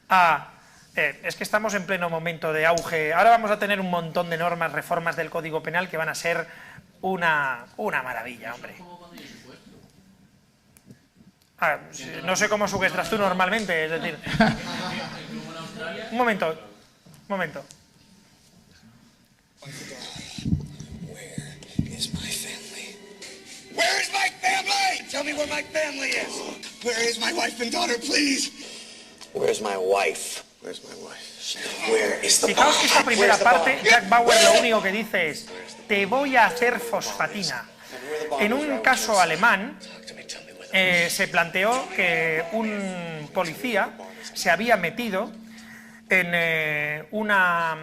a... es que estamos en pleno momento de auge, ahora vamos a tener un montón de normas, reformas del Código Penal que van a ser una maravilla, hombre. No sé cómo sugestas tú normalmente, es decir... Un momento. Where is my family? Tell me where my family is. Where is my wife and daughter, please? Where's my wife? Where's my wife? Where is the Fijaos que esta primera parte, Jack Bauer lo único que dice es: te voy a hacer fosfatina. En un caso alemán se planteó que un policía se había metido en una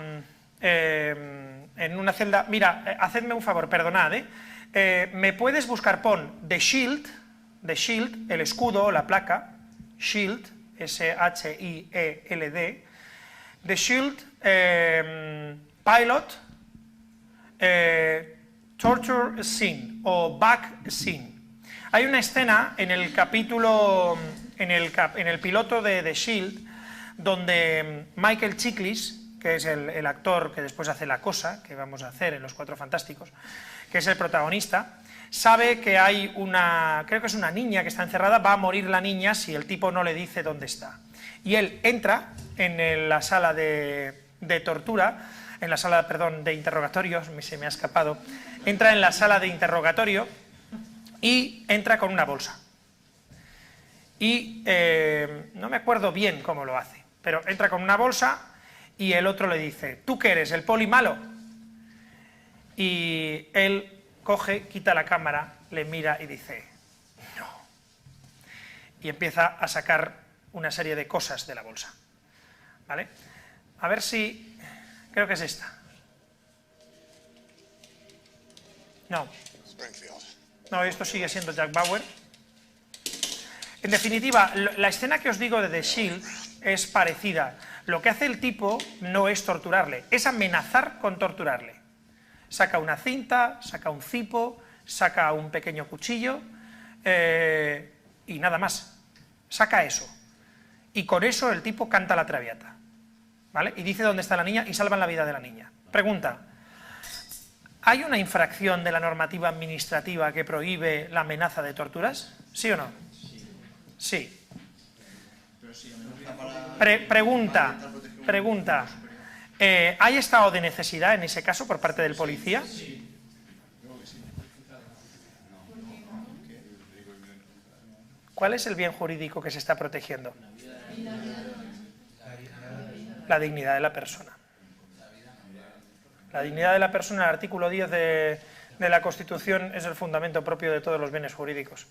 celda. Mira, hacedme un favor, perdonad, ¿me puedes buscar? Pon The Shield, el escudo, la placa, Shield, S-H-I-E-L-D, The Shield, Pilot, Torture Scene o Back Scene. Hay una escena en el capítulo, en el piloto de The Shield, donde Michael Chiklis, que es el actor que después hace La Cosa, que vamos a hacer en Los Cuatro Fantásticos, que es el protagonista, sabe que hay creo que es una niña que está encerrada, va a morir la niña si el tipo no le dice dónde está. Y él entra en la sala de tortura, en la sala, perdón, de interrogatorios, se me ha escapado, entra en la sala de interrogatorio y entra con una bolsa. Y no me acuerdo bien cómo lo hace, pero entra con una bolsa y el otro le dice, ¿tú qué eres, el poli malo? Y él coge, quita la cámara, le mira y dice, no. Y empieza a sacar una serie de cosas de la bolsa. ¿Vale? A ver si... creo que es esta. No. No, esto sigue siendo Jack Bauer. En definitiva, la escena que os digo de The Shield es parecida. Lo que hace el tipo no es torturarle, es amenazar con torturarle. Saca una cinta, saca un cipo, saca un pequeño cuchillo y nada más. Saca eso. Y con eso el tipo canta la Traviata. ¿Vale? Y dice dónde está la niña y salvan la vida de la niña. Pregunta. ¿Hay una infracción de la normativa administrativa que prohíbe la amenaza de torturas? ¿Sí o no? Sí. Pregunta. ¿Hay estado de necesidad en ese caso por parte del policía? ¿Cuál es el bien jurídico que se está protegiendo? La dignidad de la persona. La dignidad de la persona, el artículo 10 de la Constitución, es el fundamento propio de todos los bienes jurídicos.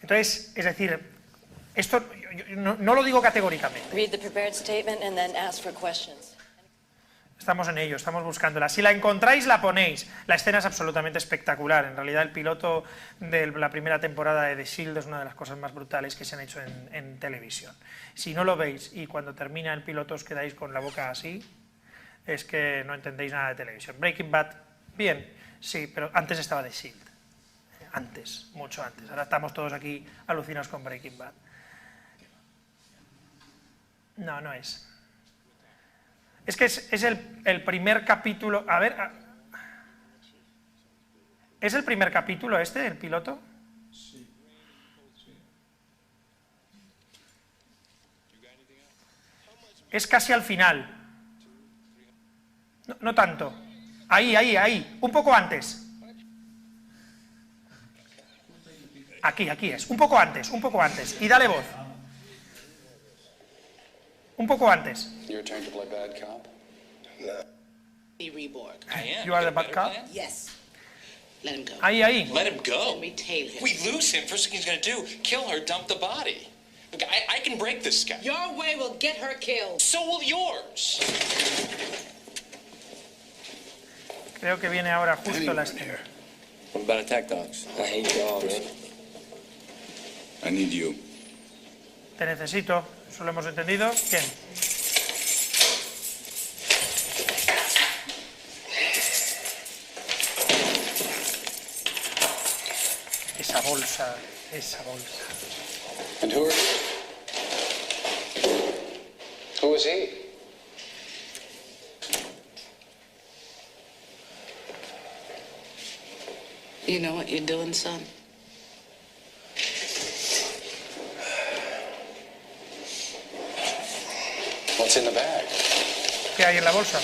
Entonces, es decir, esto no lo digo categóricamente. Estamos en ello, estamos buscándola. Si la encontráis, la ponéis. La escena es absolutamente espectacular. En realidad, el piloto de la primera temporada de The Shield es una de las cosas más brutales que se han hecho en televisión. Si no lo veis y cuando termina el piloto os quedáis con la boca así, es que no entendéis nada de televisión. Breaking Bad, bien, sí, pero antes estaba The Shield. Antes, mucho antes. Ahora estamos todos aquí alucinados con Breaking Bad. No, no es. Es que es el primer capítulo... A ver... ¿Es el primer capítulo este, el piloto? Sí. Es casi al final. No tanto. Ahí. Un poco antes. Aquí es. Un poco antes. Y dale voz. Un poco antes. Your turn to play bad cop? No. You are the bad cop? Yes. Let him go. Ahí. Let him go. Let me tail him. We lose him. First thing he's going to do, kill her, dump the body. Look, I can break this guy. Your way will get her killed. So will yours. Creo que viene ahora justo la escena. What about attack dogs? I hate dogs. I need you. Te necesito. ¿Eso lo hemos entendido? ¿Quién? Esa bolsa. And who is he? You know what you're doing, son? What's in the bag? ¿Qué hay en la bolsa?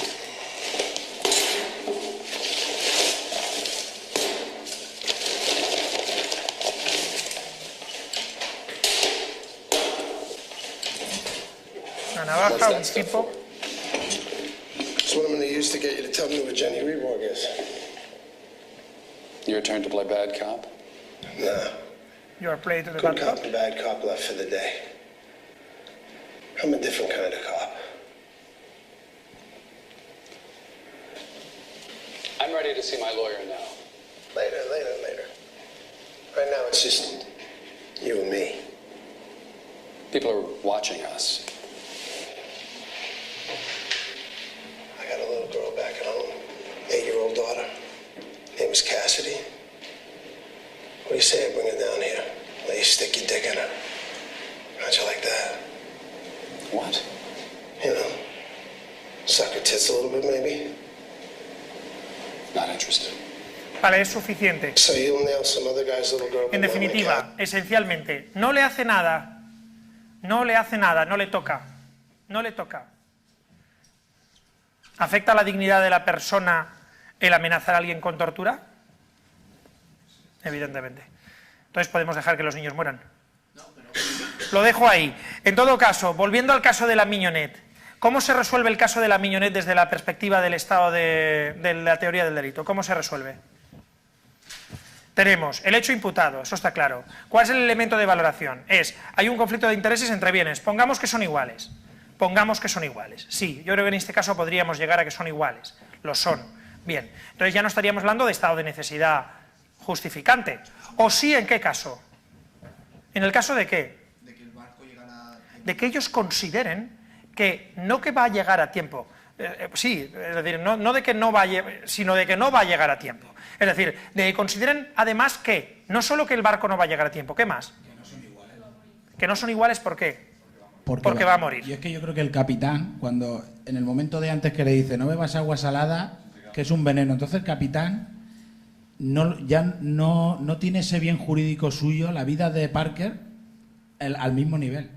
Una navaja, un tipo. It's what I'm going to use to get you to tell me what Jenny Reborg is. Your turn to play bad cop? No. You are played to the Good bad cop cop. and bad cop left for the day. I'm a different kind of cop. I'm ready to see my lawyer now. Later. Right now it's just you and me. People are watching us. I got a little girl back at home, 8-year-old daughter. Name is Cassidy. What do you say I bring her down here? Let you stick your dick in her. How'd you like that? What? You know, suck her tits a little bit maybe. Not interested. Vale, es suficiente. So you'll nail some other guy's little girl. En definitiva, esencialmente, no le hace nada, no le toca. ¿Afecta a la dignidad de la persona el amenazar a alguien con tortura? Evidentemente. Entonces podemos dejar que los niños mueran. Lo dejo ahí. En todo caso, volviendo al caso de la Mignonette, ¿cómo se resuelve el caso de la Mignonette desde la perspectiva del estado de la teoría del delito? ¿Cómo se resuelve? Tenemos el hecho imputado, eso está claro. ¿Cuál es el elemento de valoración? Hay un conflicto de intereses entre bienes. Pongamos que son iguales. Pongamos que son iguales. Sí, yo creo que en este caso podríamos llegar a que son iguales. Lo son. Bien. Entonces ya no estaríamos hablando de estado de necesidad justificante. ¿O sí en qué caso? ¿En el caso de qué? De que ellos consideren que no que va a llegar a tiempo. Sí, es decir, no de que no va a sino de que no va a llegar a tiempo. Es decir, de que consideren además que no solo que el barco no va a llegar a tiempo, ¿qué más? Que no son iguales. Que no son iguales, ¿por qué? Porque va a morir. Y es que yo creo que el capitán, cuando en el momento de antes que le dice no bebas agua salada, que es un veneno, entonces el capitán ya no tiene ese bien jurídico suyo, la vida de Parker, al mismo nivel.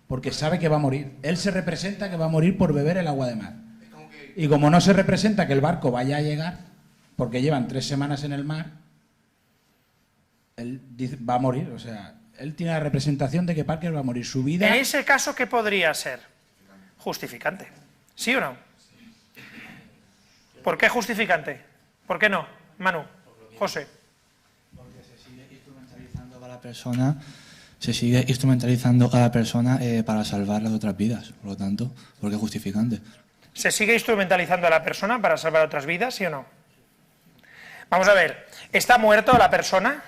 Porque sabe que va a morir. Él se representa que va a morir por beber el agua de mar. Y como no se representa que el barco vaya a llegar, porque llevan 3 semanas en el mar, él dice, va a morir. O sea, él tiene la representación de que Parker va a morir. Su vida... En ese caso, ¿qué podría ser? Justificante. ¿Sí o no? ¿Por qué justificante? ¿Por qué no? Manu, José. Porque se sigue instrumentalizando a la persona... Se sigue instrumentalizando a la persona para salvar las otras vidas, por lo tanto, porque es justificante. ¿Se sigue instrumentalizando a la persona para salvar otras vidas, sí o no? Vamos a ver, ¿está muerto la persona?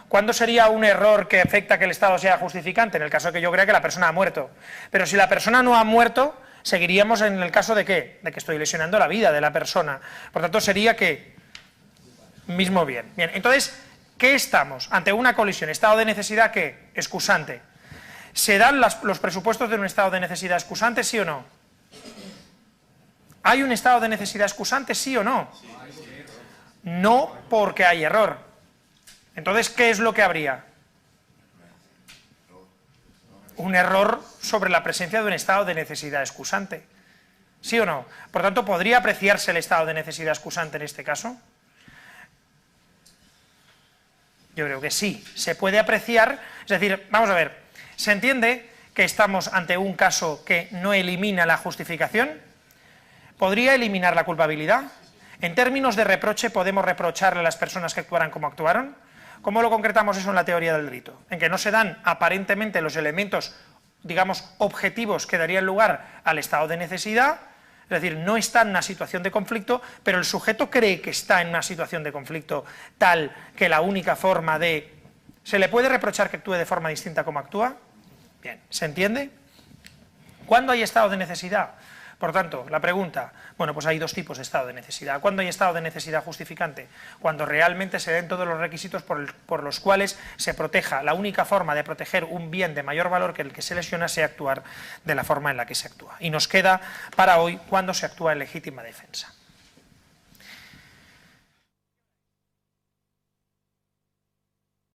¿Cuándo sería un error que afecta que el Estado sea justificante? En el caso de que yo crea que la persona ha muerto. Pero si la persona no ha muerto, seguiríamos en el caso de ¿qué? De que estoy lesionando la vida de la persona. Por tanto, sería que... Mismo bien. Bien, entonces... ¿Qué estamos? Ante una colisión. ¿Estado de necesidad qué? Excusante. ¿Se dan los presupuestos de un estado de necesidad excusante, sí o no? ¿Hay un estado de necesidad excusante, sí o no? No porque hay error. Entonces, ¿qué es lo que habría? Un error sobre la presencia de un estado de necesidad excusante. ¿Sí o no? Por tanto, ¿podría apreciarse el estado de necesidad excusante en este caso? Yo creo que sí, se puede apreciar, es decir, vamos a ver, ¿se entiende que estamos ante un caso que no elimina la justificación? ¿Podría eliminar la culpabilidad? En términos de reproche, ¿podemos reprocharle a las personas que actuaran como actuaron? ¿Cómo lo concretamos eso en la teoría del delito? En que no se dan aparentemente los elementos, digamos, objetivos que darían lugar al estado de necesidad. Es decir, no está en una situación de conflicto, pero el sujeto cree que está en una situación de conflicto tal que la única forma de... ¿Se le puede reprochar que actúe de forma distinta como actúa? Bien, ¿se entiende? ¿Cuándo hay estado de necesidad? Por tanto, la pregunta, bueno, pues hay 2 tipos de estado de necesidad. ¿Cuándo hay estado de necesidad justificante? Cuando realmente se den todos los requisitos por los cuales se proteja. La única forma de proteger un bien de mayor valor que el que se lesiona sea actuar de la forma en la que se actúa. Y nos queda para hoy cuándo se actúa en legítima defensa.